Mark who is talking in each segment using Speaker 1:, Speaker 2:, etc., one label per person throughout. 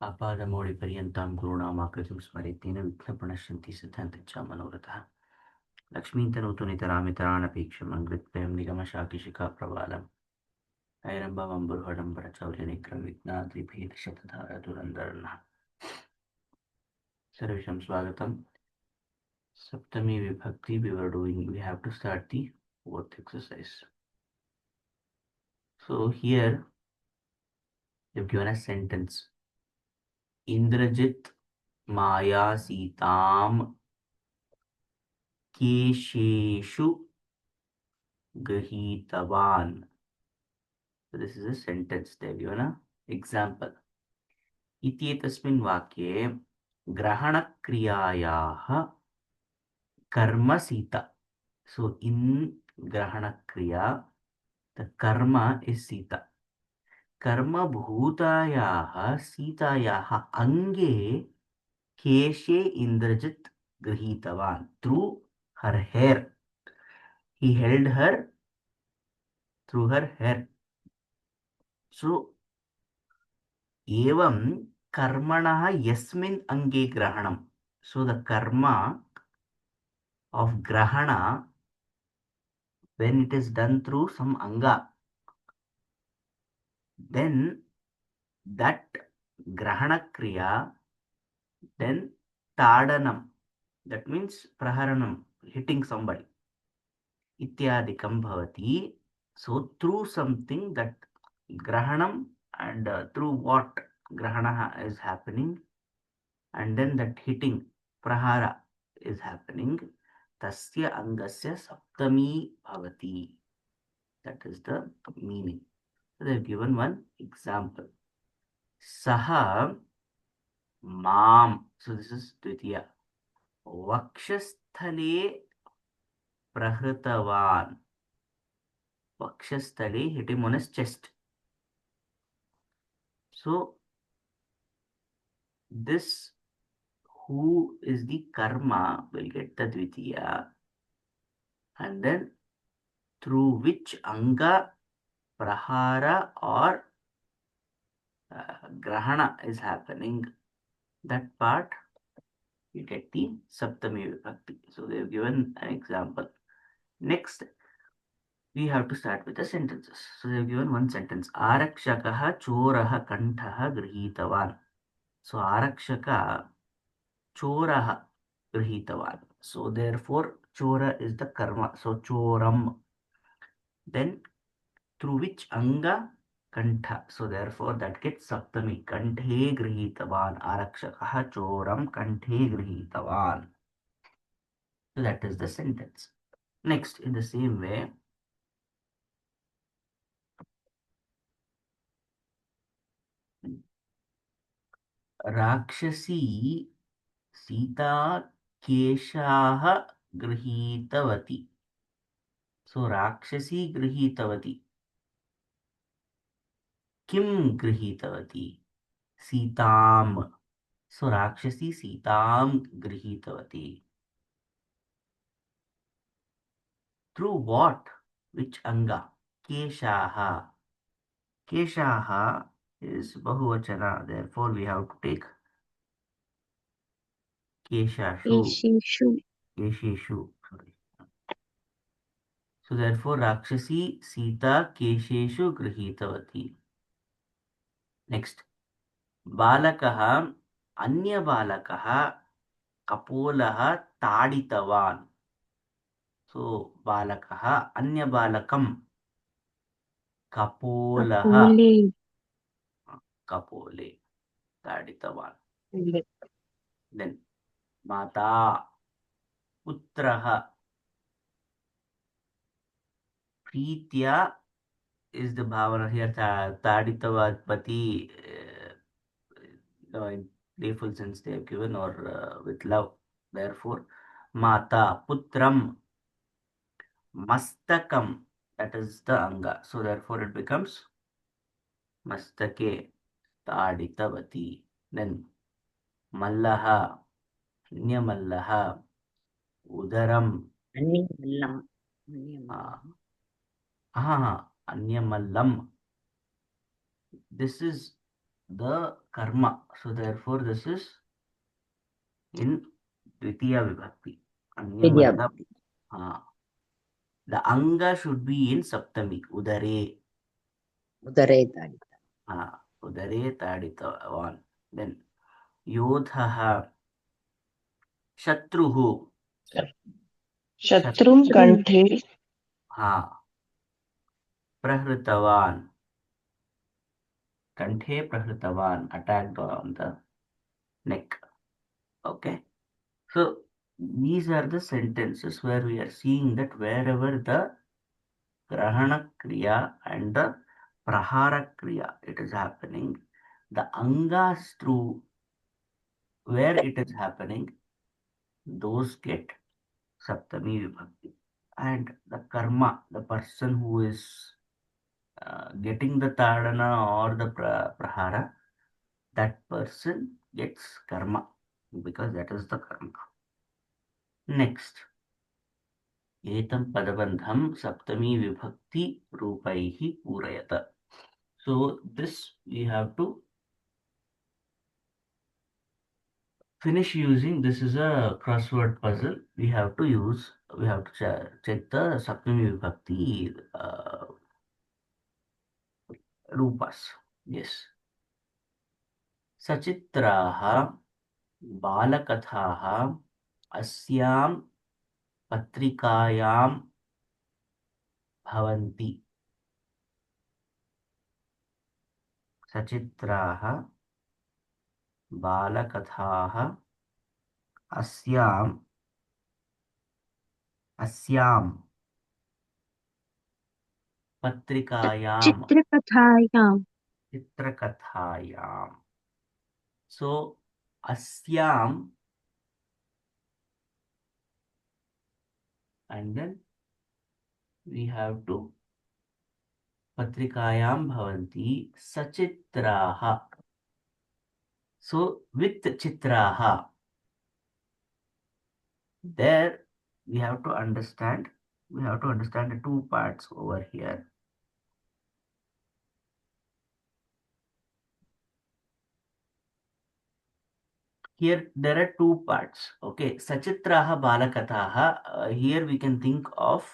Speaker 1: आपादमौलिपर्यन्तां गुरूणामाकृतिं स्मरेत्तेन विघ्नप्रणश्यन्ति सिद्धान्तच्च मनोरथः लक्ष्मीन्तनोतु नितरामितरानपेक्षमङ्गृत्वयं निगमशाकिशिखाप्रवालम् ऐरम्बवम्बुर्हडम्बरचौर्यनिक्रमविघ्नाद्रिभेदशतधारधुरन्धरन्नः सर्वेषां स्वागतम्. Saptami Vibhakti we have to start the fourth exercise. So here they've given a sentence. Indrajit Maya Sitam Kesheshu Grihitavan. So this is a sentence. They've given an example. इत्येतस्मिन् वाक्ये ग्रहणक्रियायाः कर्म Sita. So in ग्रहणक्रिया, the karma is Sita. कर्मभूतायाः सीतायाः अंगे केशे इंद्रजित् गृहीतवान्. Through her hair. He held her through her hair. So एवं कर्मणः यस्मिन् अंगे ग्रहणम्. So the karma of grahana, when it is done through some anga, then that grahana kriya, then tadanam, that means praharanam, hitting somebody, ityadikam bhavati. So through something, that grahanam, and through what grahana is happening, and then that hitting prahara is happening, tasya angasya saptami bhavati. That is the meaning. So they have given one example. Saha mam. So this is Dvitiya. Vakshasthale prahritavan. Vakshasthale, hit him on his chest. So this who is the karma will get the Dvitiya, and then through which anga prahara or grahana is happening, that part you get the Saptami Vibhakti. So they have given an example. Next, we have to start with the sentences. So they have given one sentence. Arakshakaha choraha kantaha grihitavan. So Arakshaka choraha grihitavan. So therefore chora is the karma. So choram. Then through which anga? Kantha. So therefore that gets Saptami. Kanthe grihitavan. Arakshakaha choram kanthe grihitavan. So that is the sentence. Next, in the same way, Rakshasi Sita Keshaha Grihitavati. So Rakshasi Grihitavati. Kim Grihitavati? Sitam. So Rakshasi Sitam Grihitavati. Through what? Which anga? Keshaha. Keshaha is Bahuvachana. Therefore, we have to take Keshashu. Kesheshu. Sorry. So therefore, Rakshasi Sita Kesheshu Grihitavati. Next. बालकः अन्यबालकः कपोलः ताडितवान्. So बालकः अन्यबालकं कपोलः कपोले ताडितवान्. Then माता पुत्रः प्रीत्या is the bhavana here. Taditavat pati, in playful sense they have given, or with love. Therefore, mata putram mastakam, that is the anga. So therefore it becomes mastake taditavati. Then mallaha, nyamallaha, udaram. Anyamallam. This is the karma. So therefore, this is in Dvitiya Vibhakti.
Speaker 2: Vidya.
Speaker 1: Anyamaya. The anga should be in Saptami. Udare.
Speaker 2: Udare Tadita.
Speaker 1: Udare Taditavan. Then Yodhaha. Shatruhu.
Speaker 3: शत्रुं कंठे
Speaker 1: Prahritavan. Kanthe Prahritavan. Attacked on the neck. Okay. So these are the sentences where we are seeing that wherever the Grahana Kriya and the Prahara Kriya it is happening, the Angas through where it is happening, those get Saptami Vibhakti. And the karma, the person who is getting the Tadana or the Prahara, that person gets karma because that is the karma. Next. एतं पदबन्धं सप्तमी विभक्ति रूपैः पूरयत. So this we have to finish using. This is a crossword puzzle. We have to check the Saptami Vibhakti रूpas. Yes. सचित्राः बालकथाः अस्यां पत्रिकायां भवन्ति. सचित्राः बालकथाः अस्यां पत्रिकायां चित्रकथायां. So अस्यां and then we have to patrikayam bhavanti sachitraha. So with chitraha, there we have to understand the two parts over here. Here there are two parts. Okay, sachitraha balakathaha. Here we can think of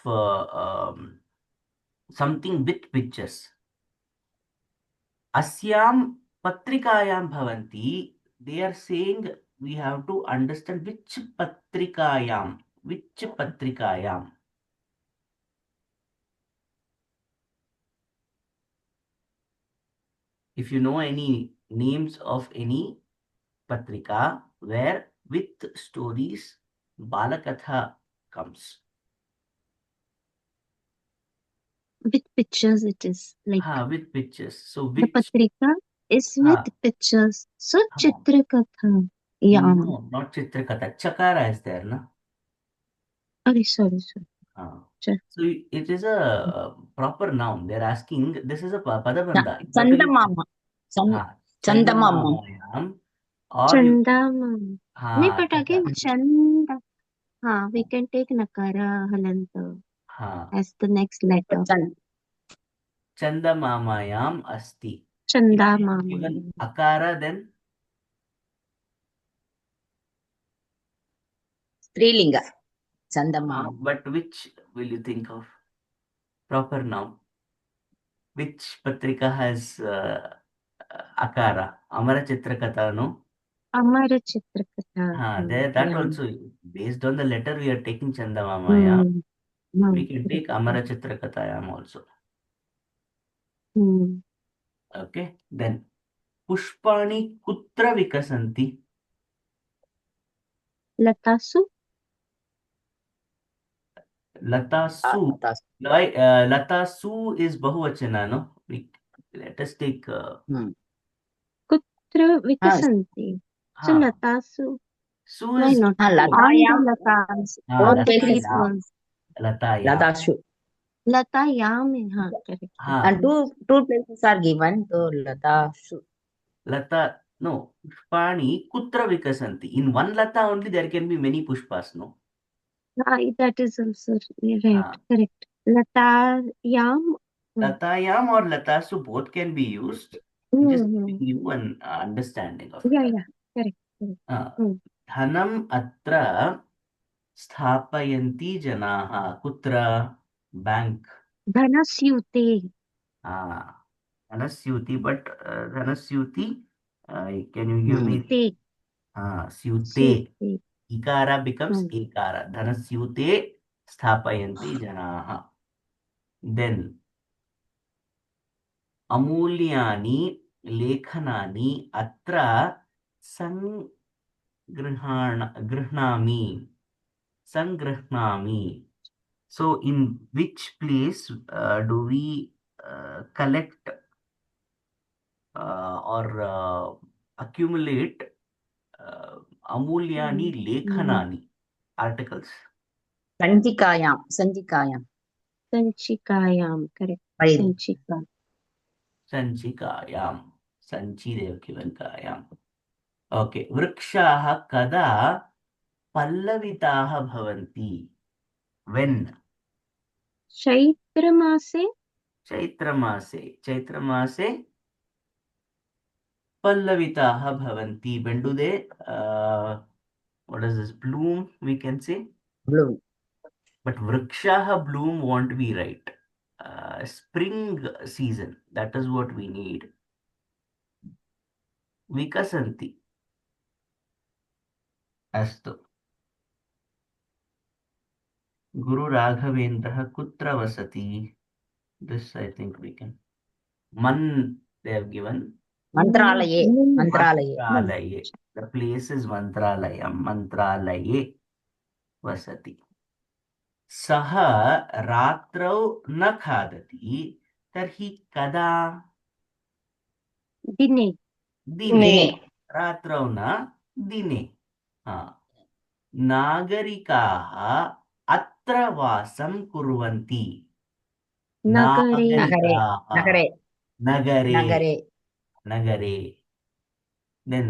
Speaker 1: something with pictures. Asyam patrikayam bhavanti. They are saying we have to understand which patrikayam. If you know any names of any patrika where with stories balakatha comes.
Speaker 4: With pictures it is like
Speaker 1: With pictures. So
Speaker 4: the
Speaker 1: which
Speaker 4: patrika is with pictures. So Chitrakatha. Yeah.
Speaker 1: No, not Chitrakatha. Chakara is there, na?
Speaker 4: Sorry.
Speaker 1: So it is a proper noun. They're asking, this is a padabandha.
Speaker 2: Chandamama.
Speaker 1: Chandamayam.
Speaker 4: Chandamama. No, but again Chanda. We can take Nakara Halanta as the next letter.
Speaker 1: Chandamamayam asti.
Speaker 4: Chandamama.
Speaker 1: Given akara, then
Speaker 2: Strilinga. Chandamama.
Speaker 1: But which will you think of? Proper noun. Which patrika has akara? Amara Chitrakatha, no?
Speaker 4: Amara Chitrakatha.
Speaker 1: There, that also, based on the letter, we are taking Chandamamaya. We can take Amara Chitrakatayam also. Okay, then Pushpani Kutra Vikasanti.
Speaker 4: Latasu.
Speaker 1: Latasu. Why Latasu is Bahuvachana, no? Let us take
Speaker 4: Kutra Vikasanti. So Latasu.
Speaker 1: Su
Speaker 4: Why
Speaker 1: is
Speaker 4: not?
Speaker 2: Latayam.
Speaker 1: Latayam.
Speaker 4: Latayam. Correct.
Speaker 2: And two places are given to Latashu.
Speaker 1: No, Pushpani Kutra Vikasanti. In one Lata only there can be many Pushpas, no?
Speaker 4: That is also right. Correct. Latayam.
Speaker 1: Latayam or Latasu both can be used. I'm just
Speaker 4: Mm-hmm.
Speaker 1: giving you an understanding of
Speaker 4: Yeah,
Speaker 1: it.
Speaker 4: yeah. Correct. Correct. Mm.
Speaker 1: धनम् अत्र स्थापयन्ति जनाः कुत्र bank
Speaker 4: Dhanashyute.
Speaker 1: धनस्यूति but धनस्यूति can you give me
Speaker 4: Te.
Speaker 1: स्यूते
Speaker 4: Syute.
Speaker 1: इकार becomes
Speaker 4: Mm.
Speaker 1: एकार धनस्यूते स्थापयन्ति जनाः then अमूल्यानि लेखनानि अत्र गृह्णामि संगृह्णामि. So in which place do we collect or accumulate amulyani
Speaker 4: Mm.
Speaker 1: lekhanani articles?
Speaker 2: Sanjikayam. Sanjikayam.
Speaker 4: Sanchikayam. Correct.
Speaker 2: File.
Speaker 4: Sanchika.
Speaker 1: Sanchikayam. Sanchi they have given kayam. Okay. Vrikshaः kada पल्लविताः भवन्ति. When?
Speaker 4: Chaitramase.
Speaker 1: चैत्रमासे पल्लविताः भवन्ति. When do they what is this bloom we can say?
Speaker 2: Blue.
Speaker 1: But vrikshaha bloom won't be right. Spring season, that is what we need. Vikasanti. Astu. Guru Raghavendraha kutra vasati. This I think we can. Man they have given.
Speaker 2: Mantralaye. Mantralaye.
Speaker 1: Mantralaye. The place is Mantralayam. Mantralaye vasati. सः रात्रौ न खादति तर्हि कदा
Speaker 4: Dine.
Speaker 1: दिने रात्रौ न दिने नागरिकाः अत्र वासं कुर्वन्ति
Speaker 4: Nagare.
Speaker 2: Nagare.
Speaker 1: नागरिकाः
Speaker 2: Nagare.
Speaker 1: नगरे
Speaker 2: Nagare.
Speaker 1: नगरे then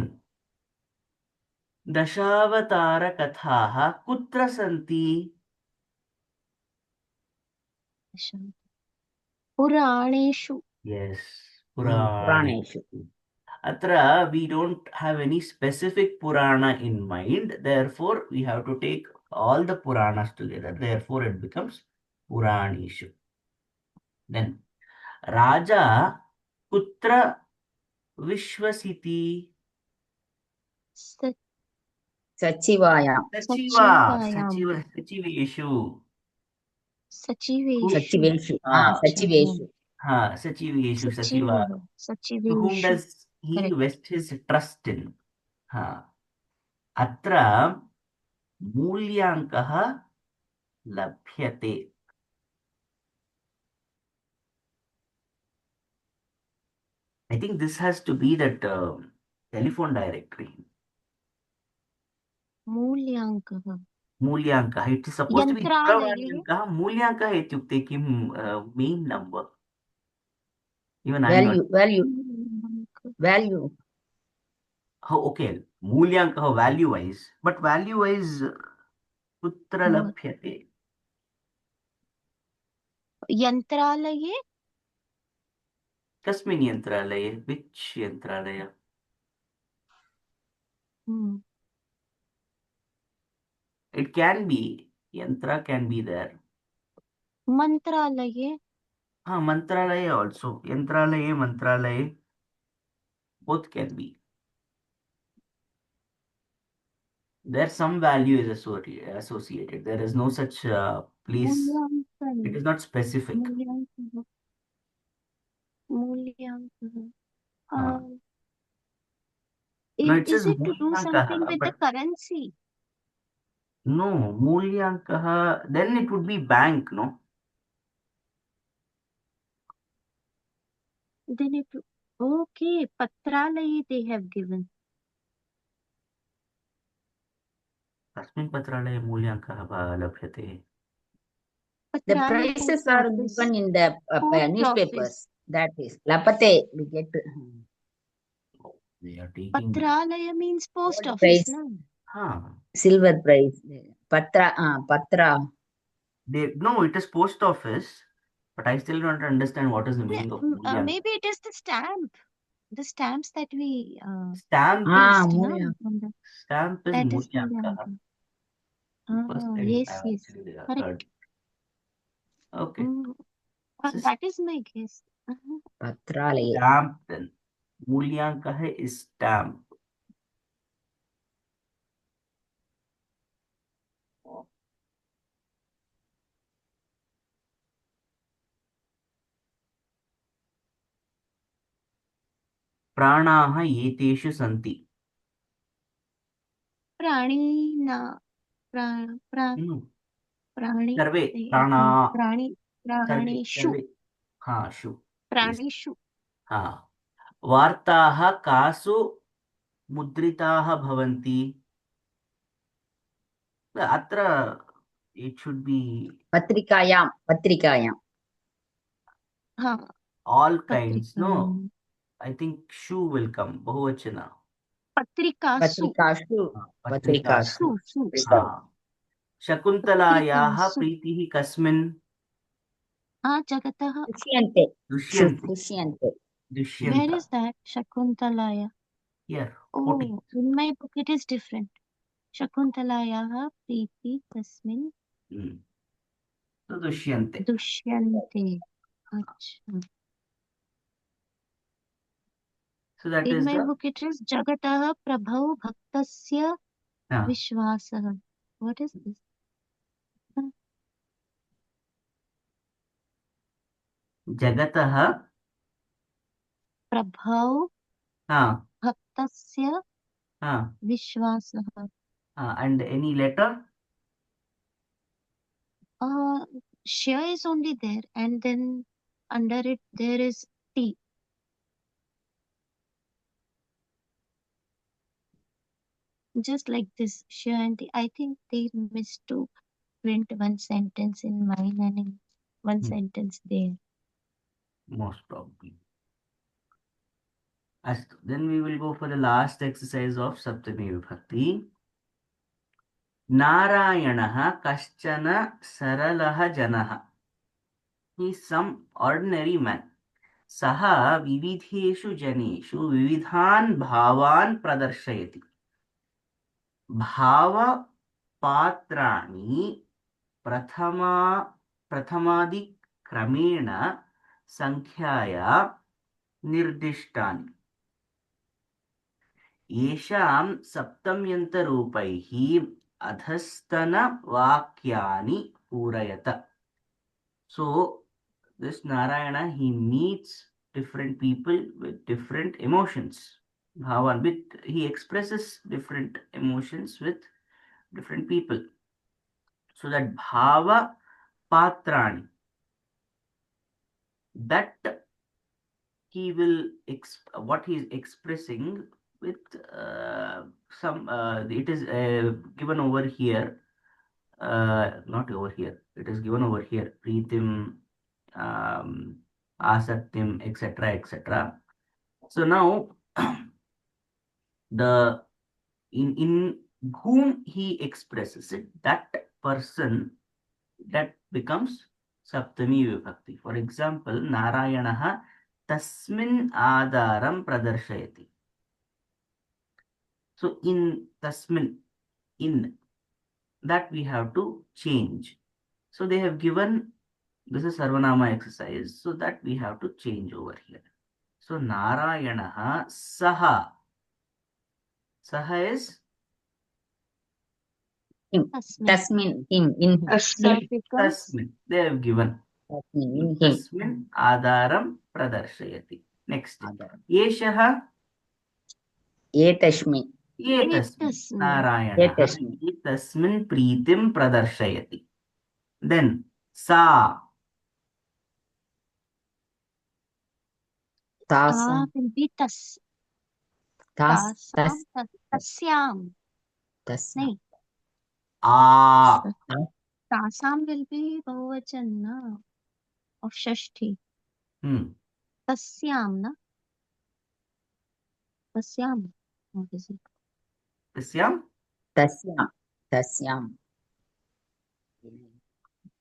Speaker 1: दशावतारकथाः कुत्र सन्ति
Speaker 4: Puraneshu.
Speaker 1: yes
Speaker 2: Puraneshu.
Speaker 1: Atra, we don't have any specific Purana in mind. Therefore, we have to take all the Puranas together. Therefore, it becomes Puranishu. Then, Raja Kutra Vishwasiti
Speaker 2: Sachivayam.
Speaker 1: Sachiva
Speaker 4: Sachivayam.
Speaker 1: Sachiveshu.
Speaker 4: Sachiveshu.
Speaker 2: Sachiveshu.
Speaker 4: Acha.
Speaker 2: Sachiveshu.
Speaker 1: Sachiveshu Sachiva.
Speaker 4: Sachiva.
Speaker 1: To whom
Speaker 4: Sachiveshu.
Speaker 1: does he
Speaker 4: Correct.
Speaker 1: vest his trust in? Atra Mulyankaha Labhyate. I think this has to be that telephone directory.
Speaker 4: Mulyankah.
Speaker 1: Mulyankah. It is supposed to be
Speaker 4: Yantralaye.
Speaker 1: Duravanyankah. Mulyankah ityukte kim main number. Even I'm not.
Speaker 2: Value. Value.
Speaker 1: Oh, okay. Mulyankah value wise. But value wise, kutra labhyate.
Speaker 4: Yantralaye.
Speaker 1: Kasmin yantralaye. Which yantralaya? It can be. Yantra can be there.
Speaker 4: Mantralaye.
Speaker 1: Mantralaya also. Yantralaye, mantralaye. Both can be. There's some value is associated. There is no such place. It is not specific.
Speaker 4: Mulyankah.
Speaker 1: No, it
Speaker 4: Is
Speaker 1: says
Speaker 4: it to do something with the
Speaker 1: Mulyankaha, but
Speaker 4: currency?
Speaker 1: no, Mulyankaha, then it would be bank, no?
Speaker 4: Then it. Okay. Patralaye they have given.
Speaker 1: Kasmin patralaye Mulyankaha labhyate.
Speaker 2: The
Speaker 4: Patralaye
Speaker 2: prices
Speaker 4: post
Speaker 2: are
Speaker 4: office.
Speaker 2: given in the
Speaker 4: Post
Speaker 2: newspapers.
Speaker 4: office.
Speaker 2: That is. Lapate. We get.
Speaker 1: They are taking
Speaker 4: Patralaya means post
Speaker 2: Gold
Speaker 4: office,
Speaker 2: price.
Speaker 4: no?
Speaker 2: Silver price. Patra.
Speaker 1: No, it is post office, but I still don't understand what is the meaning of Mulyankaha.
Speaker 4: Maybe it is the stamp. the stamps that we
Speaker 1: Stamp is
Speaker 4: paste,
Speaker 2: Mulya.
Speaker 4: on the,
Speaker 1: stamp is
Speaker 4: that is
Speaker 1: Mulyanka. First time
Speaker 4: yes,
Speaker 1: I've
Speaker 4: yes,
Speaker 1: actually heard.
Speaker 4: correct.
Speaker 1: Okay. So
Speaker 4: That is my guess.
Speaker 2: Patralaye.
Speaker 1: stamp then. Mulyanka hai is stamp. प्राणाः एतेषु सन्ति.
Speaker 4: प्राणिना प्राणी
Speaker 1: सर्वे
Speaker 4: I
Speaker 1: प्राणा
Speaker 4: think प्राणी
Speaker 1: सर्वे
Speaker 4: प्राणेषु
Speaker 1: सर्वे हाँ शु yes.
Speaker 4: प्राणेषु
Speaker 1: हाँ वार्ताः कासु मुद्रिताः भवन्ति. अत्र it should be
Speaker 2: Patrikayam.
Speaker 4: हाँ
Speaker 1: all kinds. No,
Speaker 4: पत्रिकायां
Speaker 1: I think shu will come. बहुवचन.
Speaker 4: पत्रिकासु
Speaker 1: पत्रिकासु.
Speaker 4: सु
Speaker 1: हाँ. शकुन्तलायाः
Speaker 4: पत्रिकासु
Speaker 1: प्रीतिः कस्मिन्?
Speaker 4: जगतः
Speaker 1: दुष्यन्ते.
Speaker 4: where
Speaker 1: Dushyant.
Speaker 4: is that Shakuntalaya?
Speaker 1: Here.
Speaker 4: Oh, in my book it is different. Shakuntalayaः प्रीति तस्मिन्
Speaker 1: So दुष्यन्ते.
Speaker 4: दुष्यन्ते. अच्छा.
Speaker 1: So that
Speaker 4: In
Speaker 1: is
Speaker 4: my
Speaker 1: the
Speaker 4: book it is जगतः प्रभौ भक्तस्य विश्वासः. What is this?
Speaker 1: जगतः
Speaker 4: प्रभौ भक्तस्य विश्वासः.
Speaker 1: And any letter?
Speaker 4: Shya is only there and then under it there is T. Just like this, Shya and T. I think they missed to print one sentence in mine and in one sentence there.
Speaker 1: Most probably. Then we will go for the last exercise of Saptami Vibhakti. Narayanah kaschana saralaha janaha. He is some ordinary man. Saha vividheshu janeshu vividhan bhavan pradarshayati. Bhava patrani prathamadik kramena sankhya निर्दिष्टानि. येषां सप्तम्यन्तरूपैः अधस्तनवाक्यानि पूरयत. So this Narayana, he meets different people with different emotions. Bhavan, he expresses different emotions with different people. So that bhava patrani, that he will what he is expressing with some it is given over here, not over here, it is given over here, Pritim, Asaktim, etc. So now the in whom he expresses it, that person, that becomes Saptami Vibhakti. For example, Narayanaha tasmin adaram pradarshayati. So in tasmin, in that we have to change. So they have given, this is Sarvanama exercise, so that we have to change over here. So Narayanaha saha. Saha is
Speaker 2: Tasmin. In him.
Speaker 1: Tasmin. They have given.
Speaker 2: In him.
Speaker 1: Tasmin adaram pradarshayati. Next. Yeshaha.
Speaker 2: Etashmi.
Speaker 1: Etasmin. Narayanaha. Etasmin pritim pradarshayati. Then sa.
Speaker 2: Tasam.
Speaker 4: will be tasyam.
Speaker 2: Tasam.
Speaker 1: A.
Speaker 4: Tasam will be Bahuvachan of Shashti. Tasyam, na? Tasyam. What is it?
Speaker 1: Tasyam?
Speaker 2: Tasyam.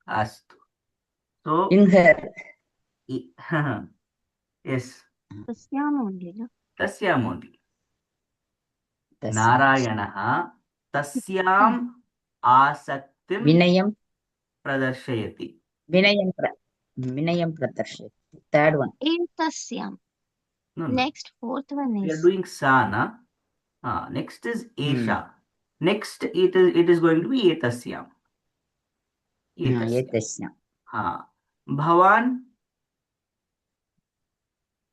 Speaker 1: Astu. So
Speaker 2: in her.
Speaker 1: yes.
Speaker 4: Tasyam only, na?
Speaker 1: Tasyam only.
Speaker 2: तस्य
Speaker 1: Narayanah tasyaam asaktim
Speaker 2: विनयं
Speaker 1: pradarshayati.
Speaker 2: विनयं प्रदर्शयति. Third one.
Speaker 4: Etasyam.
Speaker 1: No.
Speaker 4: Next, fourth one
Speaker 1: We are
Speaker 4: is
Speaker 1: doing sana. Next is esha. Next it is going to be etasyam.
Speaker 2: एतस्य
Speaker 1: Bhavan.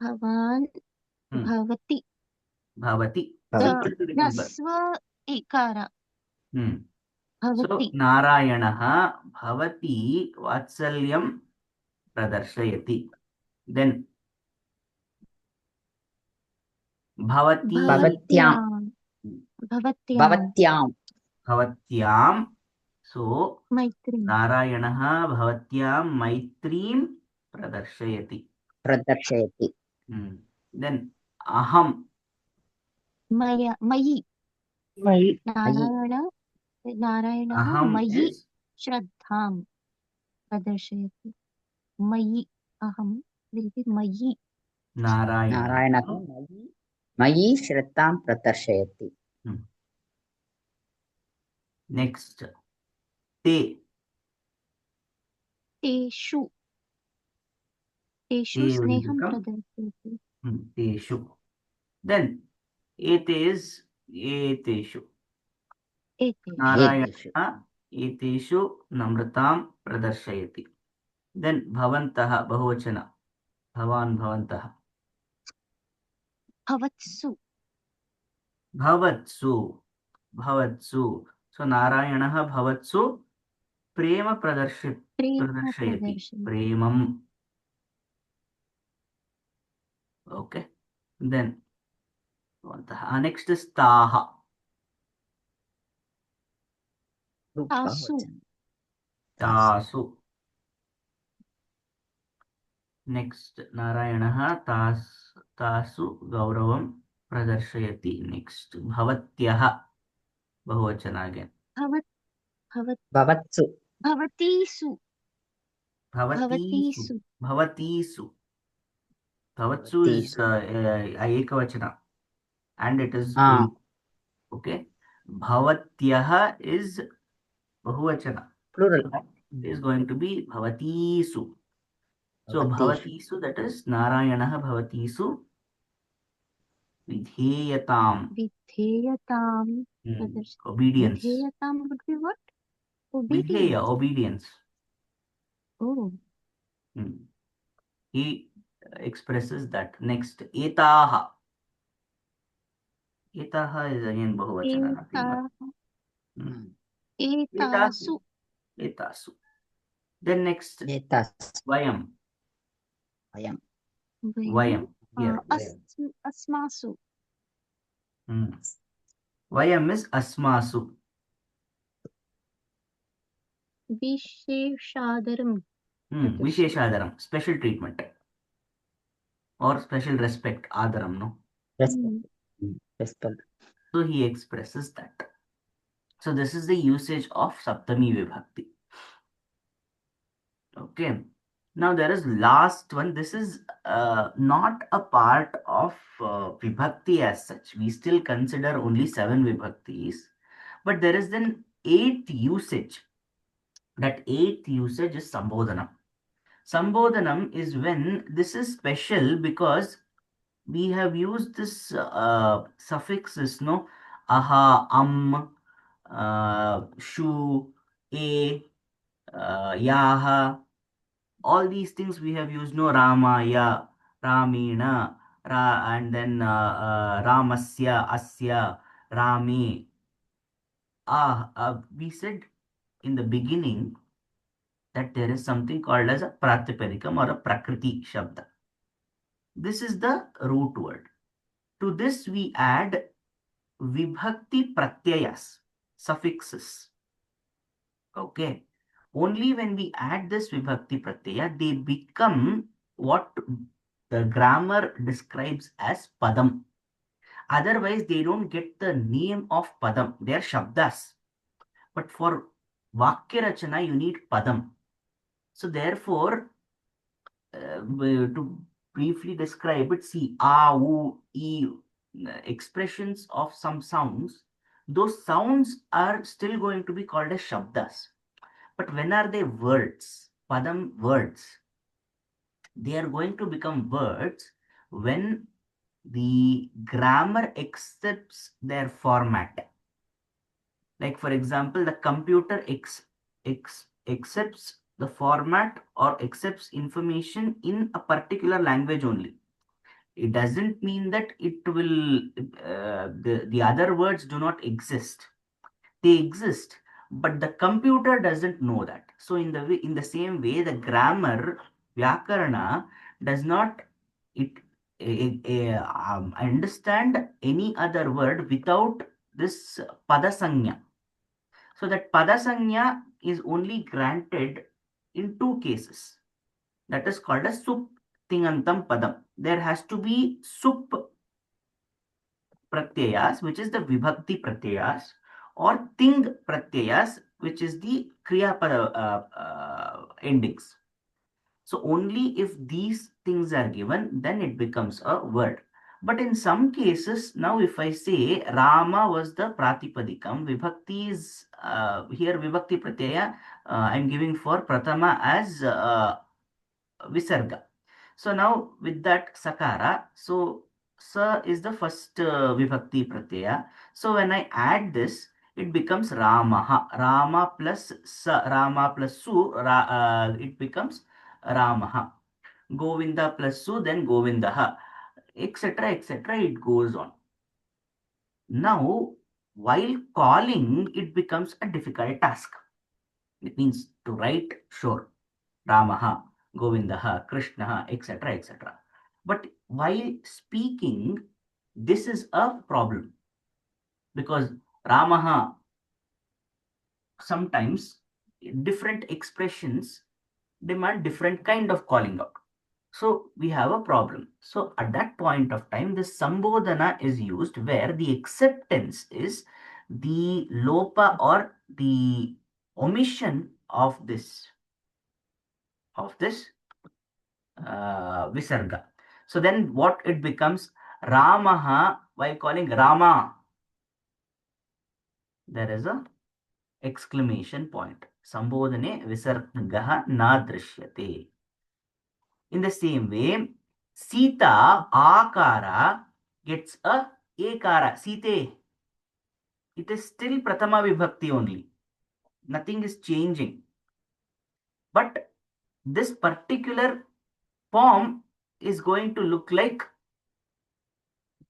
Speaker 4: Bhavan, Bhavati.
Speaker 1: Bhavati.
Speaker 2: भवति.
Speaker 4: Nasva ekara.
Speaker 1: So
Speaker 4: Bhavati.
Speaker 1: Narayanah Bhavati Vatsalyam Pradarshayati. Then
Speaker 2: भवत्यां
Speaker 4: Bhavatyam.
Speaker 1: Bhavatyam. So
Speaker 4: Maitri.
Speaker 1: Narayanah Bhavatyam Maitrim Pradarshayati.
Speaker 2: प्रदर्शयति.
Speaker 1: Then Aham.
Speaker 4: Mayi.
Speaker 2: मयि
Speaker 4: Narayana
Speaker 1: Aham
Speaker 4: Mayi
Speaker 1: is
Speaker 4: Shraddham Pradarshayati. Mayi Aham will be Mayi.
Speaker 1: Narayana.
Speaker 2: नारायणः मयि श्रद्धां प्रदर्शयति.
Speaker 1: Next Te.
Speaker 4: Teshu. Teshu
Speaker 1: Te will
Speaker 4: Sneham
Speaker 1: become
Speaker 4: Pradarshayati.
Speaker 1: Teshu. Then Etes Eteshu. Narayana Eteshu Namratam Pradarshayati. Then Bhavantah Bahuvachana. Bhavan Bhavantah.
Speaker 4: Bhavatsu.
Speaker 1: Bhavatsu. Bhavatsu. So Narayanah Bhavatsu Prema
Speaker 4: Prema
Speaker 1: Pradarshayati. Premam. Okay. Then next is Taha. Tasu. Next Narayanah Tasu Gauravam Pradarshayati. Next Bhavatyah. Bahuvachana again.
Speaker 2: भवत्सु
Speaker 4: Bhavatisu.
Speaker 1: Bhavatisu. Bhavatisu. Bhavatsu is Ekavachana. And it is plural. Okay. Bhavatyah is Bahuvachana.
Speaker 2: plural.
Speaker 1: So that is going to be Bhavatisu. So Bhavatisu, that is Narayanah Bhavatisu Vidheyatam. Obedience.
Speaker 4: Vidheyatam would be what? Obedience.
Speaker 1: Vidheya, obedience.
Speaker 4: Oh.
Speaker 1: He expresses that. Next, Etaha. Etaha is again Bahuvachana.
Speaker 4: Etasu.
Speaker 1: Etasu. Then next, Vayam. Vayam. Here.
Speaker 4: Asmasu.
Speaker 1: Vayam is Asmasu.
Speaker 4: Visheshadaram.
Speaker 1: Visheshadaram. Special treatment. Or special respect. Adaram, no?
Speaker 2: Respect.
Speaker 1: So he expresses that. So this is the usage of Saptami Vibhakti. Okay. Now there is last one. This is not a part of Vibhakti as such. We still consider only 7 Vibhaktis. But there is an 8th usage. That 8th usage is Sambodhanam. Sambodhanam is when this is special because we have used this suffixes, no? Aha, shu, a, yaha. All these things we have used, no? Ramaya, Ramina, and then Ramasya, Asya, Rami. We said in the beginning that there is something called as a Pratipadikam or a Prakriti Shabda. This is the root word. To this we add Vibhakti Pratyayas, suffixes. Okay. Only when we add this Vibhakti Pratyaya, they become what the grammar describes as Padam. Otherwise, they don't get the name of Padam. They are Shabdas. But for Vakya Rachana, you need Padam. So therefore, to briefly describe it, see, a, u, e, expressions of some sounds, those sounds are still going to be called as shabdas. But when are they words? Padam words. They are going to become words when the grammar accepts their format. Like, for example, the computer accepts the format or accepts information in a particular language only. It doesn't mean that it will, the other words do not exist. They exist, but the computer doesn't know that. So in the same way, the grammar, Vyakarana, does not it understand any other word without this padasanya. So that padasanya is only granted in two cases. That is called as sup tingantam padam. There has to be sup pratyayas, which is the vibhakti pratyayas, or ting pratyayas, which is the kriya pada endings. So only if these things are given, then it becomes a word. But in some cases, now if I say Rama was the Pratipadikam, Vibhakti is here Vibhakti Pratyaya, I'm giving for Pratama as Visarga. So now with that Sakara, so Sa is the first Vibhakti Pratyaya. So when I add this, it becomes Ramaha. Rama plus Sa, Rama plus Su, it becomes Ramaha. Govinda plus Su, then Govindaha, etc. etc. It goes on. Now, while calling, it becomes a difficult task. It means to write, sure, Ramaha, Govindaha, Krishnaha, etc. etc. But while speaking, this is a problem because Ramaha, sometimes different expressions demand different kind of calling out. So we have a problem. So at that point of time, the Sambodhana is used where the acceptance is the lopa or the omission of this Visarga. So then what it becomes, Ramaha, while calling Rama, there is a exclamation point. Sambodhane Visargaha na drishyate. In the same way, Sita, Akara, gets a Ekara, Site. It is still Prathama Vibhakti only. Nothing is changing. But this particular form is going to look like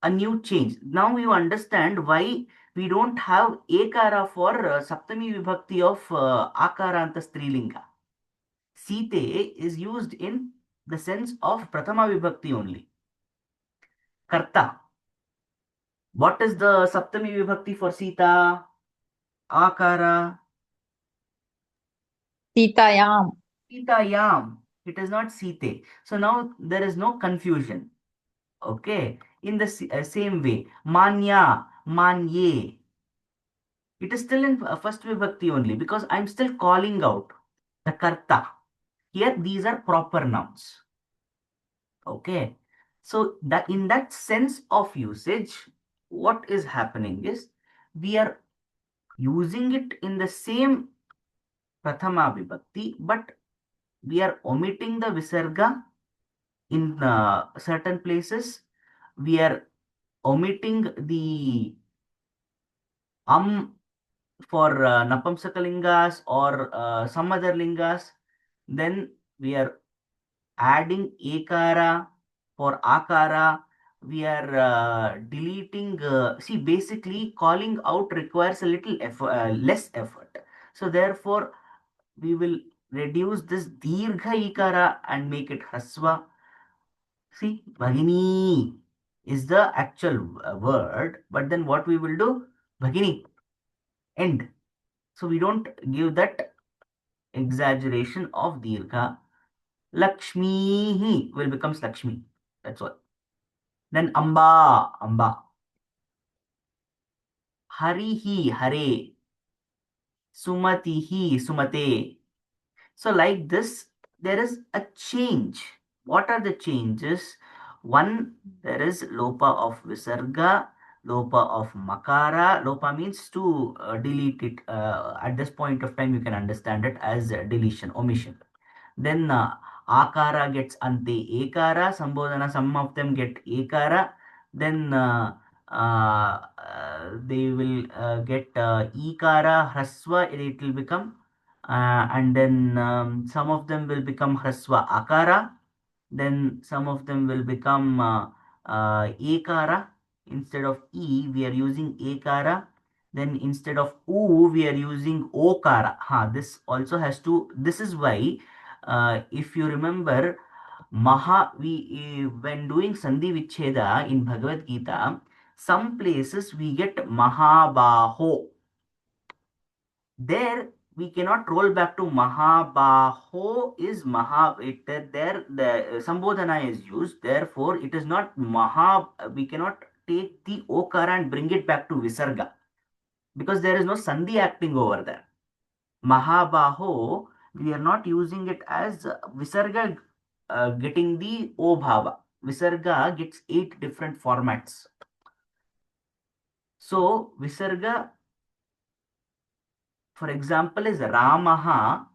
Speaker 1: a new change. Now you understand why we don't have Ekara for Saptami Vibhakti of Akaranta Strilinga. Site is used in the sense of Prathama Vibhakti only. Karta. What is the Saptami Vibhakti for Sita? Akara.
Speaker 2: Sitayam.
Speaker 1: Sitayam. It is not Site. So now there is no confusion. Okay. In the same way, Manya, Manye. It is still in first vibhakti only because I'm still calling out the karta. Here, these are proper nouns. Okay. So that in that sense of usage, what is happening is we are using it in the same prathama vibhakti, but we are omitting the visarga in certain places. We are omitting the for napamsakalingas or some other lingas. Then we are adding ekara for akara. We are deleting. See, basically, calling out requires a little effort, less effort. So therefore, we will reduce this dirgha ikara and make it hasva. See, bhagini is the actual word, but then what we will do? Bhagini, end. So we don't give that exaggeration of dirgha. Lakshmi will becomes Lakshmi. That's all. Then Amba, Amba. Harihi, Hare. Sumatihi, Sumate. So like this, there is a change What are the changes? One, there is lopa of visarga, lopa of makara. Lopa means to delete it. At this point of time, you can understand it as deletion, omission. Then akara gets ante ekara, sambodhana, some of them get ekara. Then they will get ikara, hraswa, it will become. And then some of them will become hraswa akara. Then some of them will become ekara. Instead of e, we are using ekara. Then instead of u, we are using okara. This also has to, this is why if you remember, when doing Sandhi Vicheda in Bhagavad Gita, some places we get Mahabaho. There we cannot roll back to Mahabaho is there the Sambodhana is used. Therefore, it is not we cannot take the Okara and bring it back to Visarga because there is no Sandhi acting over there. Mahabaho, we are not using it as Visarga getting the O Bhava. Visarga gets 8 different formats. So, Visarga, for example, is Ramaha.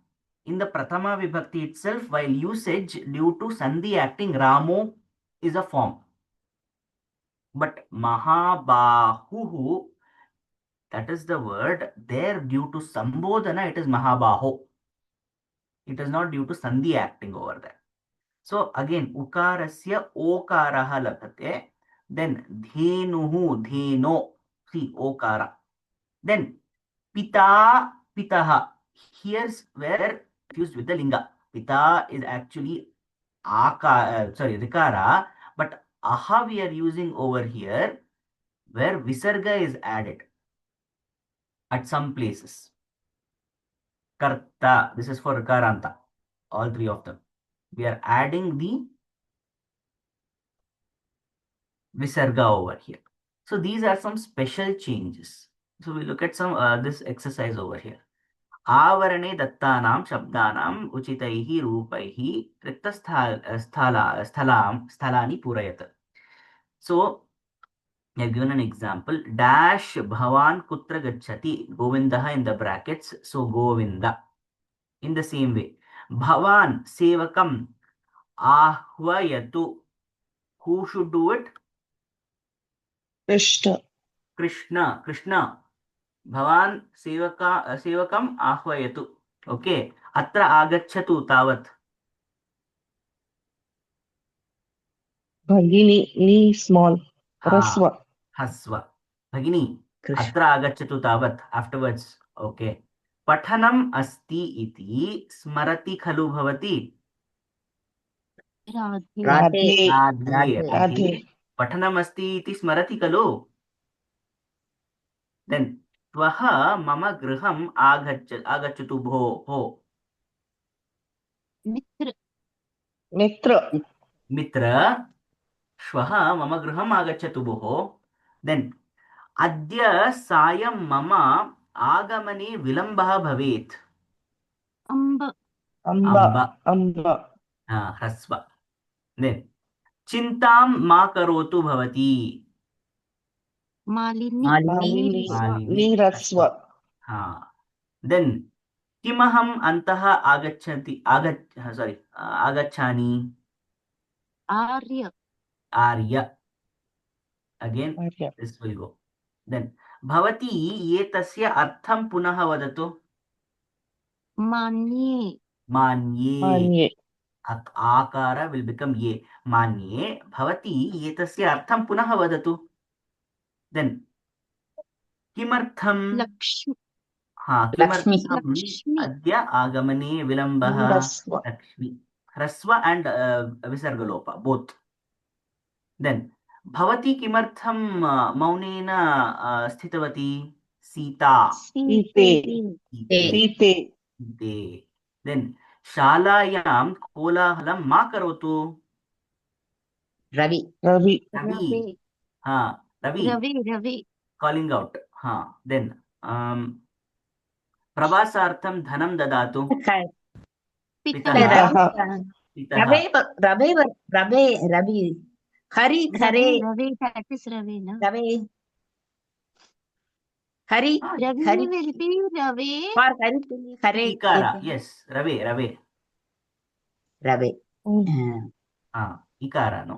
Speaker 1: In the Prathama Vibhakti itself, while usage due to Sandhi acting, Ramo is a form. But Mahabahu, that is the word, there due to Sambodhana, it is Mahabaho. It is not due to Sandhi acting over there. So again, ukarasya okaraha labhate. Then dhenuhu, dheno. See, okara. Then pita, pitaha. Here's where fused with the linga. Pita is actually rikara, but aha we are using over here where visarga is added at some places. Karta, this is for rikaranta. All three of them. We are adding the visarga over here. So these are some special changes. So we look at some this exercise over here. Avarane dattanam shabdanam uchitaihi rupaihi sthalani purayat. So I have given an example. Dash bhavan kutra gacchati. Govindaha in the brackets. So Govinda. In the same way. Bhavan sevakam ahvayatu. Who should do it?
Speaker 3: Krishna.
Speaker 1: Krishna. Bhavan sevakam ahvayatu. Okay. Atra agacchatu tavat.
Speaker 3: Bhagini, ni small. Rasva.
Speaker 1: Hasva. Bhagini.
Speaker 2: Krishna.
Speaker 1: Atra agacchatu tavat. Afterwards. Okay. Pathanam asti iti smarati khalu bhavati.
Speaker 4: Radhe.
Speaker 3: Radhe.
Speaker 1: Radhe. Pathanam asti iti smarati khalu. Then tvaha mama griham agacchatu bho. Mitra. Shvaha mama griham agacchatu bho. Then adya sayam mama agamane vilambah bhavet.
Speaker 4: Amba.
Speaker 3: Amba.
Speaker 1: Hrasva. Then chintam ma karotu bhavati.
Speaker 4: Malini.
Speaker 3: Ni rasva.
Speaker 1: Then kimaham antaha agacchani. Arya. Again,
Speaker 3: Arya.
Speaker 1: this will go. Then bhavati etasya artham punaha vadatu.
Speaker 4: Manye.
Speaker 1: Akara will become ye. Manye bhavati etasya artham punaha vadatu. Then kimartham
Speaker 4: Lakshmi.
Speaker 1: Kimartham adya agamane vilambaha. Lakshmi. Hrasva and visargalopa both. Then bhavati kimartham maunena sthitavati. Sita.
Speaker 3: Site.
Speaker 1: Then shalayam kolahalam ma karotu.
Speaker 2: Ravi.
Speaker 4: Ravi.
Speaker 1: Calling out. Then prabhasartham dhanam dadatu.
Speaker 4: Pitaha.
Speaker 1: इतः
Speaker 2: Rabe. Hari, Khare,
Speaker 4: Ravi, that is Ravi, na?
Speaker 2: Rabe. Hari,
Speaker 4: Ravi
Speaker 2: Hari.
Speaker 4: will be Ravi.
Speaker 2: For Hari, Khare.
Speaker 1: Ikara. Yes. Rave, Rave.
Speaker 2: Rabe.
Speaker 1: इकार नो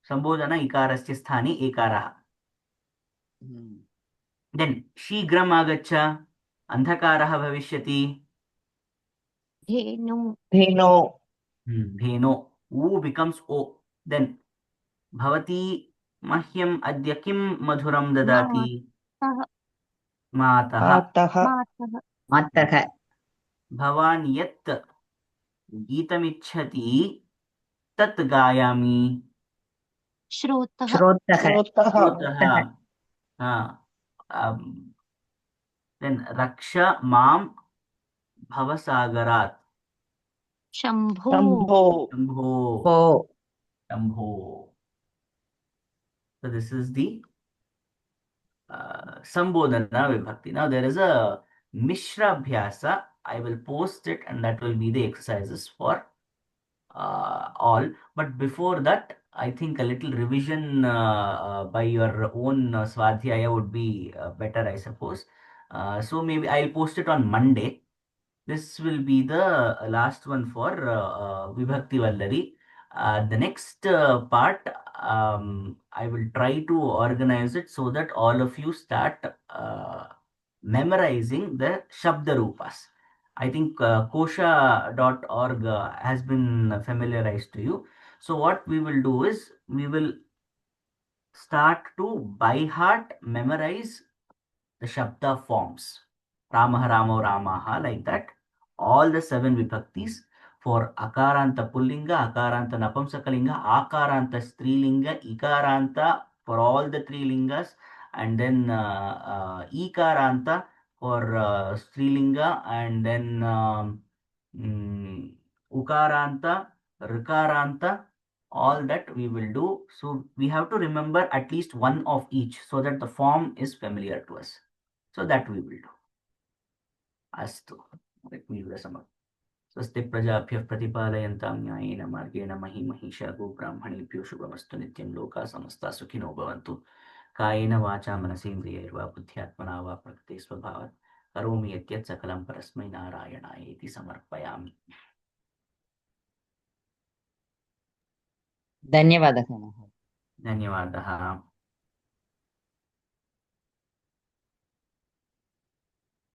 Speaker 1: संबोधन इकारस्य स्थाने एकारः then शीघ्रम् आगच्छ अन्धकारः भविष्यति
Speaker 4: Dhenu.
Speaker 3: Dheno.
Speaker 1: धेनो ऊ बिकम्स् ओ देन् भवती मह्यम् अद्य किं मधुरं ददाति
Speaker 4: Matah.
Speaker 1: मातः
Speaker 3: Matah.
Speaker 4: Matah.
Speaker 2: Mataka.
Speaker 1: भवान् यत् गीतमिच्छति तत् गायामि
Speaker 4: Shrotah.
Speaker 2: Shrotaka.
Speaker 3: Shrotah.
Speaker 1: श्रोतः देन् रक्ष मां भवसागरात्
Speaker 4: Shambho.
Speaker 3: Shambho.
Speaker 1: Shambho
Speaker 2: Po.
Speaker 1: Shambho so this is the Sambodhana Vibhakti. Now there is a Mishra Abhyasa. I will post it and that will be the exercises for all. But before that, I think a little revision by your own Swadhyaya would be better, I suppose. So maybe I'll post it on Monday. This will be the last one for Vibhakti Vallari. The next part, I will try to organize it so that all of you start memorizing the Shabda Rupas. I think kosha.org has been familiarized to you. So what we will do is we will start to by heart memorize the Shabda forms. Ramah, Ramo, Ramaha, like that. All the 7 vibhaktis for Akaranta Pullinga, Akaranta Napamsakalinga, Akaranta Strilinga, Ikaranta for all the 3 lingas, and then Ikaranta for Strilinga, and then Ukaranta, Rikaranta, all that we will do. So we have to remember at least one of each so that the form is familiar to us. So that we will do. Astu. Let me do some. स्वस्ति प्रजाभ्यः प्रतिपालयन्तां न्यायेन मार्गेण महीं महिषा गोब्राह्मणेभ्यो शुभमस्तु नित्यं लोकाः समस्ताः सुखिनो भवन्तु कायेन वाचा मनसेन्द्रियैर्वा बुद्ध्यात्मना वा प्रकृते स्वभावात् करोमि यद्यत् सकलं परस्मै नारायणाय इति समर्पयामि
Speaker 2: धन्यवादः.
Speaker 1: धन्यवादः